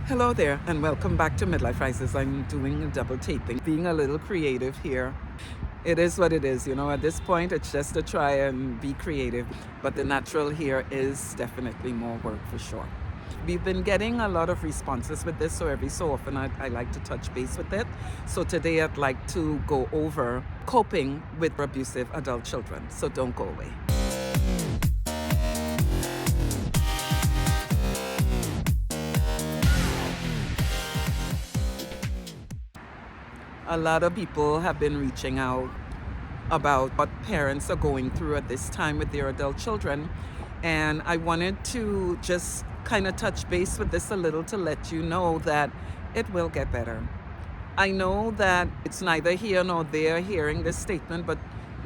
Hello there, and welcome back to Midlife Crisis. I'm doing a double taping, being a little creative here. It is what it is, at this point it's just to try and be creative, but the natural here is definitely more work for sure. We've been getting a lot of responses with this, so every so often I like to touch base with it. So today I'd like to go over coping with abusive adult children, so don't go away. A lot of people have been reaching out about what parents are going through at this time with their adult children. And I wanted to just kind of touch base with this a little to let you know that it will get better. I know that it's neither here nor there hearing this statement, but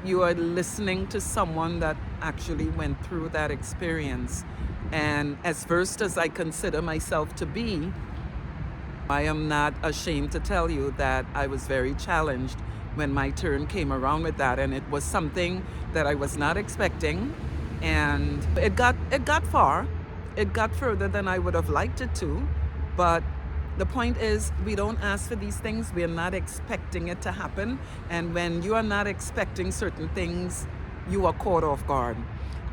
you are listening to someone that actually went through that experience. And as versed as I consider myself to be, I am not ashamed to tell you that I was very challenged when my turn came around with that, and it was something that I was not expecting, and it got far. It got further than I would have liked it to, but the point is we don't ask for these things. We are not expecting it to happen, and when you are not expecting certain things, you are caught off guard.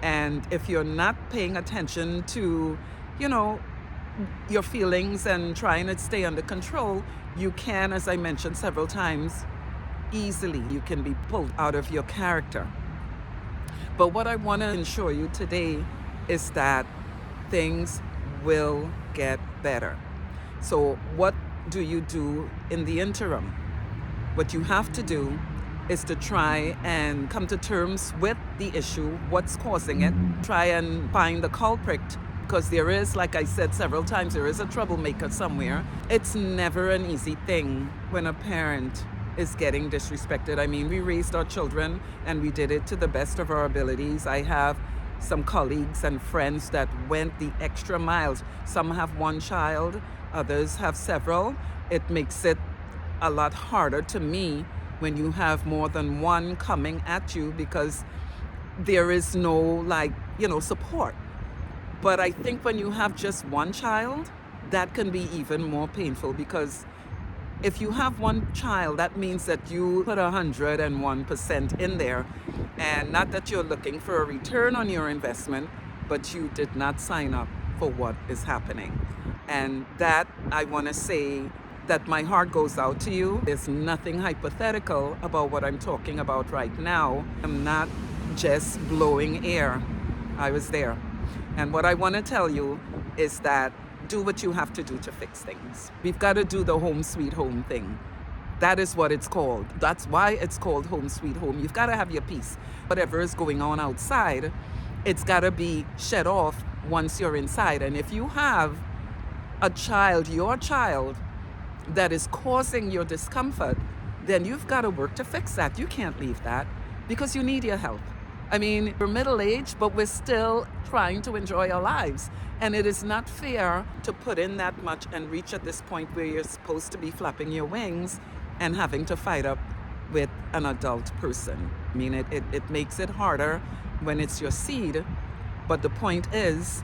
And if you're not paying attention to, your feelings and trying to stay under control, you can, as I mentioned several times, you can be pulled out of your character. But what I want to ensure you today is that things will get better. So what do you do in the interim? What you have to do is to try and come to terms with the issue, what's causing it, try and find the culprit, because there is, like I said several times, there is a troublemaker somewhere. It's never an easy thing when a parent is getting disrespected. I mean, we raised our children and we did it to the best of our abilities. I have some colleagues and friends that went the extra miles. Some have one child, others have several. It makes it a lot harder to me when you have more than one coming at you, because there is no support. But I think when you have just one child, that can be even more painful, because if you have one child, that means that you put 101% in there. And not that you're looking for a return on your investment, but you did not sign up for what is happening. And that, I want to say that my heart goes out to you. There's nothing hypothetical about what I'm talking about right now. I'm not just blowing air. I was there. And what I want to tell you is that do what you have to do to fix things. We've got to do the home sweet home thing. That is what it's called. That's why it's called home sweet home. You've got to have your peace. Whatever is going on outside, it's got to be shut off once you're inside. And if you have a child, your child, that is causing your discomfort, then you've got to work to fix that. You can't leave that, because you need your help. I mean, we're middle-aged, but we're still trying to enjoy our lives. And it is not fair to put in that much and reach at this point where you're supposed to be flapping your wings and having to fight up with an adult person. I mean, it makes it harder when it's your seed. But the point is,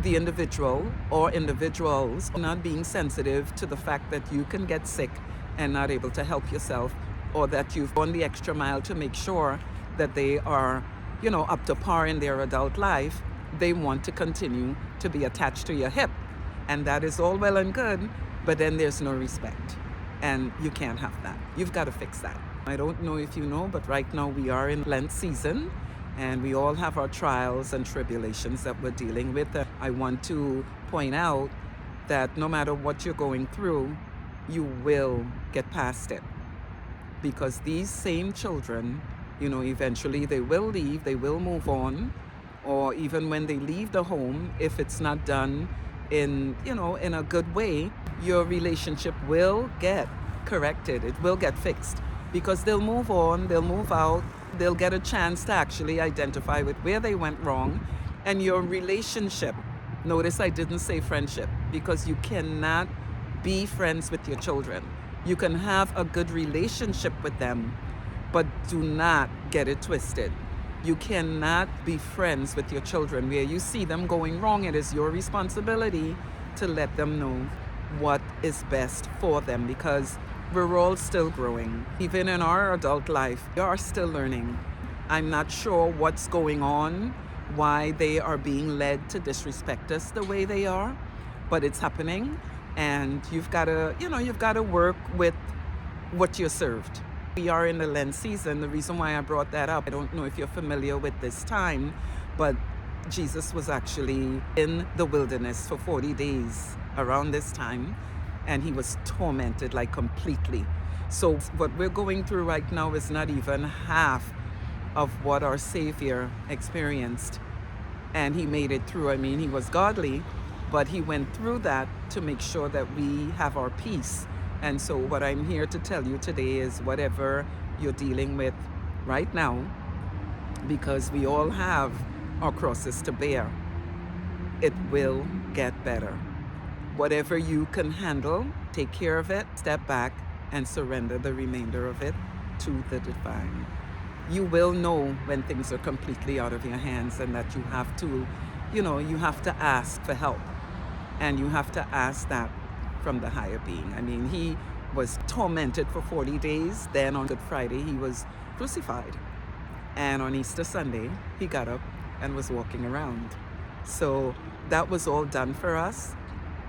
the individual or individuals not being sensitive to the fact that you can get sick and not able to help yourself, or that you've gone the extra mile to make sure that they are, up to par in their adult life. They want to continue to be attached to your hip. And that is all well and good, but then there's no respect. And you can't have that. You've got to fix that. I don't know if you know, but right now we are in Lent season, and we all have our trials and tribulations that we're dealing with. I want to point out that no matter what you're going through, you will get past it. Because these same children, eventually they will leave, they will move on, or even when they leave the home, if it's not done in a good way, your relationship will get corrected. It will get fixed, because they'll move on, they'll move out, they'll get a chance to actually identify with where they went wrong. And your relationship, notice I didn't say friendship, because you cannot be friends with your children. You can have a good relationship with them, but do not get it twisted. You cannot be friends with your children. Where you see them going wrong, it is your responsibility to let them know what is best for them, because we're all still growing. Even in our adult life, we are still learning. I'm not sure what's going on, why they are being led to disrespect us the way they are, but it's happening, and you've got to work with what you're served. We are in the Lent season. The reason why I brought that up, I don't know if you're familiar with this time, but Jesus was actually in the wilderness for 40 days around this time, and he was tormented like completely. So what we're going through right now is not even half of what our Savior experienced, and he made it through. I mean, he was godly, but he went through that to make sure that we have our peace. And so what I'm here to tell you today is, whatever you're dealing with right now, because we all have our crosses to bear, it will get better. Whatever you can handle, take care of it, step back, and surrender the remainder of it to the divine. You will know when things are completely out of your hands, and that you have to, you have to ask for help. And you have to ask that from the higher being. I mean, he was tormented for 40 days. Then on Good Friday, he was crucified. And on Easter Sunday, he got up and was walking around. So that was all done for us.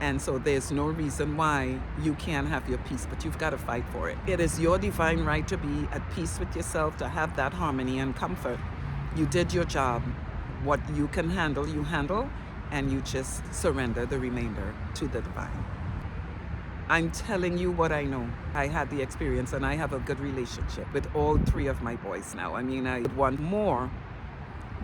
And so there's no reason why you can't have your peace, but you've got to fight for it. It is your divine right to be at peace with yourself, to have that harmony and comfort. You did your job. What you can handle, you handle, and you just surrender the remainder to the divine. I'm telling you what I know. I had the experience, and I have a good relationship with all three of my boys now. I mean, I want more,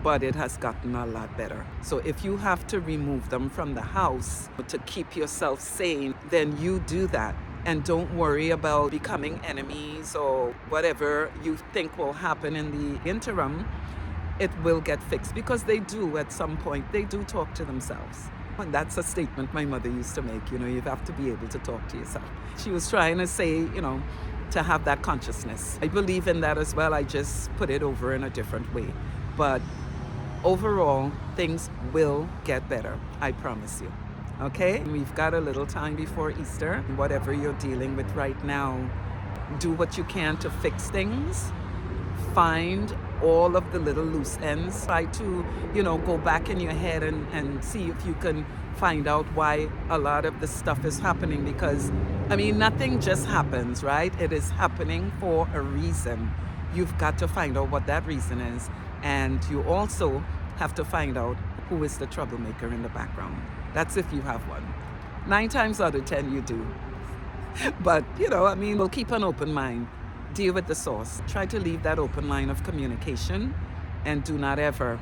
but it has gotten a lot better. So if you have to remove them from the house to keep yourself sane, then you do that. And don't worry about becoming enemies or whatever you think will happen in the interim. It will get fixed, because they do at some point. They do talk to themselves. And that's a statement my mother used to make. You have to be able to talk to yourself. She was trying to say, to have that consciousness. I believe in that as well. I just put it over in a different way. But overall, things will get better. I promise you. Okay? We've got a little time before Easter. Whatever you're dealing with right now, do what you can to fix things. Find all of the little loose ends. Try to, go back in your head and see if you can find out why a lot of this stuff is happening. Because, nothing just happens, right? It is happening for a reason. You've got to find out what that reason is. And you also have to find out who is the troublemaker in the background. That's if you have one. 9 times out of 10 you do. But, we'll keep an open mind. Deal with the source. Try to leave that open line of communication, and do not ever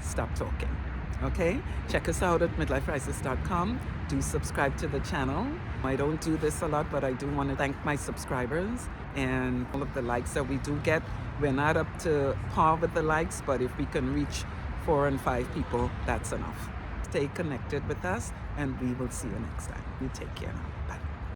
stop talking. Okay? Check us out at midliferises.com. Do subscribe to the channel. I don't do this a lot, but I do want to thank my subscribers and all of the likes that we do get. We're not up to par with the likes, but if we can reach 4 and 5 people, that's enough. Stay connected with us, and we will see you next time. You take care now. Bye.